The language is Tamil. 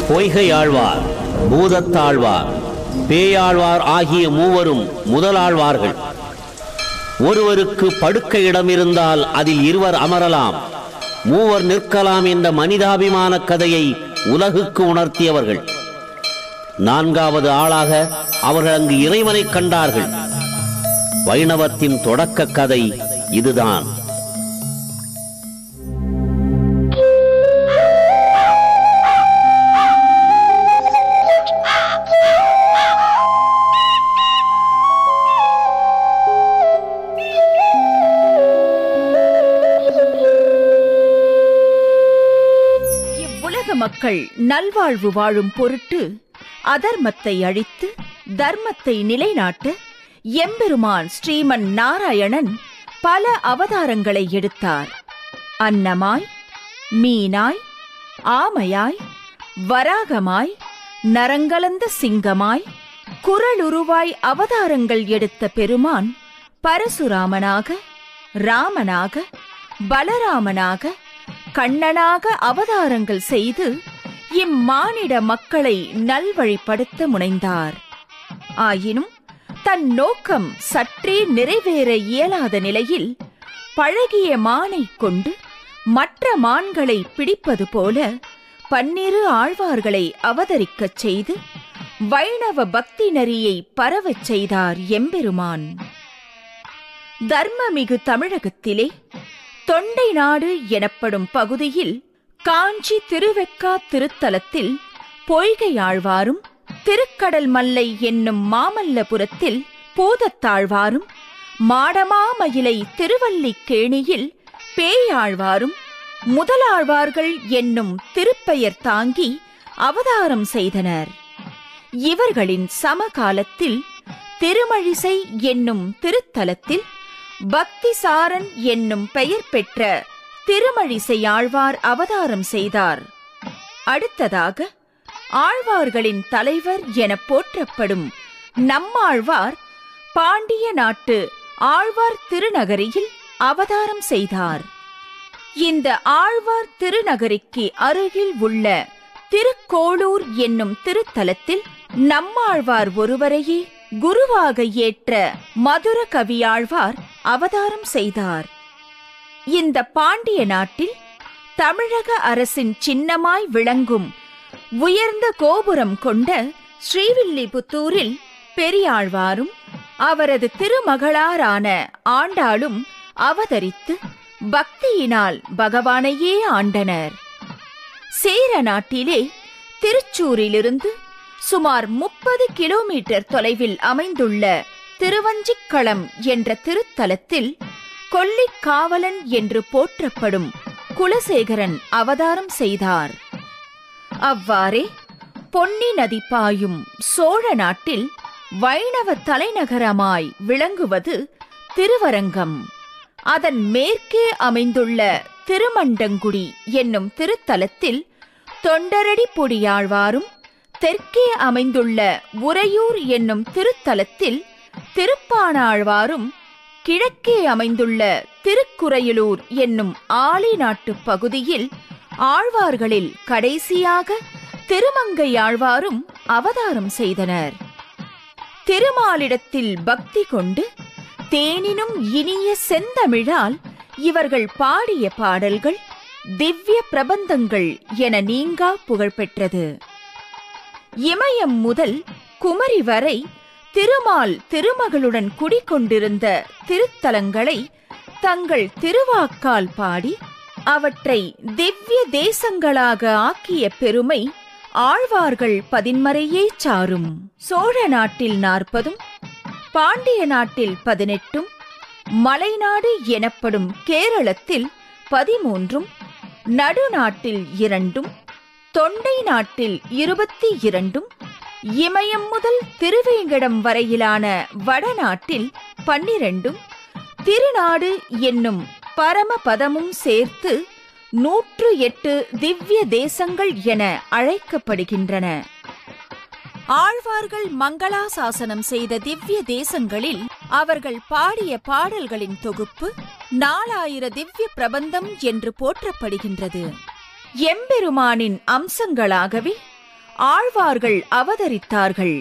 பொய்கை ஆழ்வார், பூதத்தாழ்வார், பேயாழ்வார் ஆகிய மூவரும் முதலாழ்வார்கள். ஒருவருக்கு படுக்கை இடம் இருந்தால் அதில் இருவர் அமரலாம், மூவர் நிற்கலாம் என்ற மனிதாபிமான கதையை உலகுக்கு உணர்த்தியவர்கள். நான்காவது ஆளாக அவர்கள் அங்கு இறைவனை கண்டார்கள். வைணவத்தின் தொடக்க கதை இதுதான். மக்கள் நல்வாழ்வு வாழும் பொருட்டு அதர்மத்தை அழித்து தர்மத்தை நிலைநாட்ட எம்பெருமான் ஸ்ரீமன் நாராயணன் பல அவதாரங்களை எடுத்தார். அன்னமாய், மீனாய், ஆமையாய், வராகமாய், நரங்கலந்த சிங்கமாய், குறளுருவாய் அவதாரங்கள் எடுத்த பெருமான் பரசுராமனாக, ராமனாக, பலராமனாக, கண்ணனாக அவதாரங்கள் செய்து இம்மானிட மக்களை நல்வழிப்படுத்த முனைந்தார். ஆயினும் தன் நோக்கம் சற்றே நிறைவேற இயலாத நிலையில் பழகிய மானை கொண்டு மற்ற மான்களை பிடிப்பது போல 12 ஆழ்வார்களை அவதரிக்கச் செய்து வைணவ பக்தி நெறியை பரவச் செய்தார் எம்பெருமான். தர்மமிகு தமிழகத்திலே தொண்டை நாடு எனப்படும் பகுதியில் காஞ்சி திருவெக்கா திருத்தலத்தில் பொய்கை ஆழ்வாரும், திருக்கடல் மல்லை என்னும் மாமல்லபுரத்தில் பூதத்தாழ்வாரும், மாடமாமயிலை திருவல்லிக்கேணியில் பேயாழ்வாரும் முதலாழ்வார்கள் என்னும் திருப்பெயர் தாங்கி அவதாரம் செய்தனர். இவர்களின் சமகாலத்தில் திருமழிசை என்னும் திருத்தலத்தில் பக்திசாரன் என்னும் பெயர் பெற்ற திருமழிசை ஆழ்வார் அவதாரம் செய்தார். அடுத்ததாக ஆழ்வார்களின் தலைவர் என போற்றப்படும் நம்மாழ்வார் பாண்டிய நாட்டு ஆழ்வார் திருநகரியில் அவதாரம் செய்தார். இந்த ஆழ்வார் திருநகரிக்கு அருகில் உள்ள திருக்கோளூர் என்னும் திருத்தலத்தில் நம்மாழ்வார் ஒருவரையே குருவாக ஏற்ற மதுர கவியாழ்வார் அவதாரம் செய்தார். இந்த பாண்டிய நாட்டில் தமிழக அரசின் சின்னமாய் விளங்கும் உயர்ந்த கோபுரம் கொண்ட ஸ்ரீவில்லிபுத்தூரில் பெரியாழ்வாரும் அவரது திருமகளாரான ஆண்டாளும் அவதரித்து பக்தியினால் பகவானையே ஆண்டனர். சேர நாட்டிலே திருச்சூரிலிருந்து சுமார் 30 கிலோமீட்டர் தொலைவில் அமைந்துள்ள திருவஞ்சிக்களம் என்ற திருத்தலத்தில் கொல்லிக்காவலன் என்று போற்றப்படும் குலசேகரன் அவதாரம் செய்தார். அவ்வாறே பொன்னி நதி பாயும் சோழ நாட்டில் வைணவ தலைநகரமாய் விளங்குவது திருவரங்கம். அதன் மேற்கே அமைந்துள்ள திருமண்டங்குடி என்னும் திருத்தலத்தில் தொண்டரடி பொடியாழ்வாரும், தெற்கே அமைந்துள்ள உறையூர் என்னும் திருத்தலத்தில் திருப்பாணாழ்வாரும், கிழக்கே அமைந்துள்ள திருக்குறையலூர் என்னும் ஆலி நாட்டு பகுதியில் ஆழ்வார்களில் கடைசியாக திருமங்கையாழ்வாரும் அவதாரம் செய்தனர். திருமாலிடத்தில் பக்தி கொண்டு தேனினும் இனிய செந்தமிழால் இவர்கள் பாடிய பாடல்கள் திவ்ய பிரபந்தங்கள் என நீங்கா புகழ்பெற்றது. இமயம் முதல் குமரி வரை திருமால் திருமகளுடன் குடிகொண்டிருந்த திருத்தலங்களை தங்கள் திருவாக்கால் பாடி அவற்றை திவ்ய தேசங்களாக ஆக்கிய பெருமை ஆழ்வார்கள் பதின்மறையே சாரும். சோழ நாட்டில் 40, பாண்டிய நாட்டில் 18, மலைநாடு எனப்படும் கேரளத்தில் 13, நடுநாட்டில் 2, தொண்டை நாட்டில் 22, இமயம் முதல் திருவேங்கடம் வரையிலான வடநாட்டில் 12 திருநாடு என்னும் பரமபதமும் சேர்த்து 108 திவ்ய தேசங்கள் என அழைக்கப்படுகின்றன. ஆழ்வார்கள் மங்களாசாசனம் செய்த திவ்ய தேசங்களில் அவர்கள் பாடிய பாடல்களின் தொகுப்பு 4000 திவ்ய பிரபந்தம் என்று போற்றப்படுகின்றது. எம்பெருமானின் அம்சங்களாகவே ஆழ்வார்கள் அவதரித்தார்கள்.